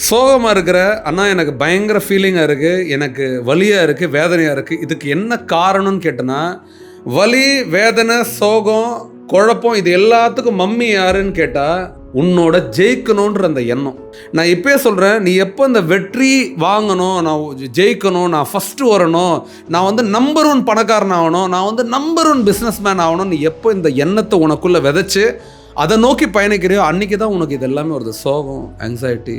சோகமாக இருக்கிற அண்ணா, எனக்கு பயங்கர ஃபீலிங்காக இருக்குது, எனக்கு வலியாக இருக்குது, வேதனையாக இருக்குது, இதுக்கு என்ன காரணம்னு கேட்டேன்னா, வலி, வேதனை, சோகம், குழப்பம், இது எல்லாத்துக்கும் மம்மி யாருன்னு கேட்டால் உன்னோட ஜெயிக்கணுன்ற அந்த எண்ணம். நான் இப்போயே சொல்கிறேன், நீ எப்போ இந்த வெற்றி வாங்கணும், நான் ஜெயிக்கணும், நான் ஃபஸ்ட்டு வரணும், நான் வந்து நம்பர் 1 பணக்காரன் ஆகணும், நான் வந்து நம்பர் 1 பிஸ்னஸ் மேன் ஆகணும், நீ எப்போ இந்த எண்ணத்தை உனக்குள்ளே விதைச்சி அதை நோக்கி பயணிக்கிறியோ அன்றைக்கி தான் உனக்கு இது எல்லாமே வருது. சோகம், ஆங்ஸைட்டி,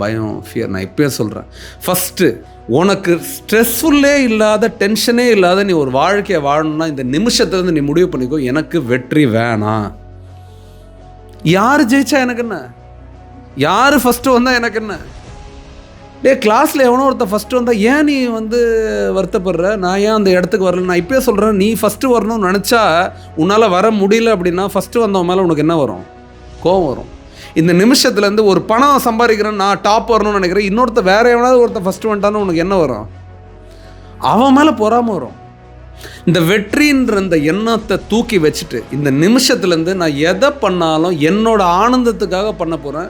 பயம், ஃபியர். நான் இப்போயே சொல்கிறேன், ஃபஸ்ட்டு உனக்கு ஸ்ட்ரெஸ்ஃபுல்லே இல்லாத, டென்ஷனே இல்லாத நீ ஒரு வாழ்க்கையை வாழணும்னா இந்த நிமிஷத்துலேருந்து நீ முடிவு பண்ணிக்கோ, எனக்கு வெற்றி வேணாம். யார் ஜெயிச்சா எனக்கு என்ன, யார் ஃபஸ்ட்டு வந்தால் எனக்கு என்ன? கிளாஸில் எவனோ ஒருத்தர் ஃபஸ்ட்டு வந்தால் ஏன் நீ வந்து வருத்தப்படுற, நான் ஏன் அந்த இடத்துக்கு வரல? நான் இப்போயே சொல்கிறேன், நீ ஃபஸ்ட்டு வரணும்னு நினச்சா உன்னால் வர முடியல அப்படின்னா ஃபஸ்ட்டு வந்தவன் மேலே உனக்கு என்ன வரும்? கோவம் வரும். இந்த நிமிஷத்துலேருந்து ஒரு பணம் சம்பாதிக்கிறேன், நான் டாப் வரணும்னு நினைக்கிறேன், இன்னொருத்தர் வேறு எவனாவது ஒருத்தர் ஃபஸ்ட்டு வந்துட்டான்னு உனக்கு என்ன வரும்? அவன் மேலே பொறாமல் வரும். இந்த வெற்றின்ற இந்த எண்ணத்தை தூக்கி வச்சுட்டு இந்த நிமிஷத்துலேருந்து நான் எதை பண்ணாலும் என்னோட ஆனந்தத்துக்காக பண்ண போகிறேன்,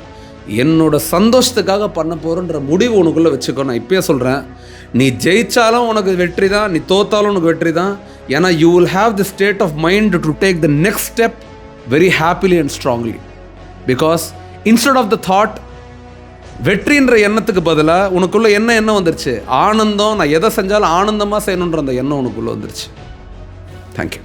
என்னோட சந்தோஷத்துக்காக பண்ண போகிறேன்ற முடிவு உனக்குள்ளே வச்சுக்கோ. நான் இப்போயே சொல்கிறேன், நீ ஜெயித்தாலும் உனக்கு வெற்றி தான், நீ தோத்தாலும் உனக்கு வெற்றி தான். ஏன்னா you will have the state of mind to take the next step very happily and strongly. Because instead of the thought, வெற்றின்ற எண்ணத்துக்கு பதிலாக உனக்குள்ளே என்ன எண்ணம் வந்துருச்சு? ஆனந்தம். நான் எதை செஞ்சாலும் ஆனந்தமாக செய்யணுன்ற அந்த எண்ணம் உனக்குள்ளே வந்துருச்சு. தேங்க்யூ.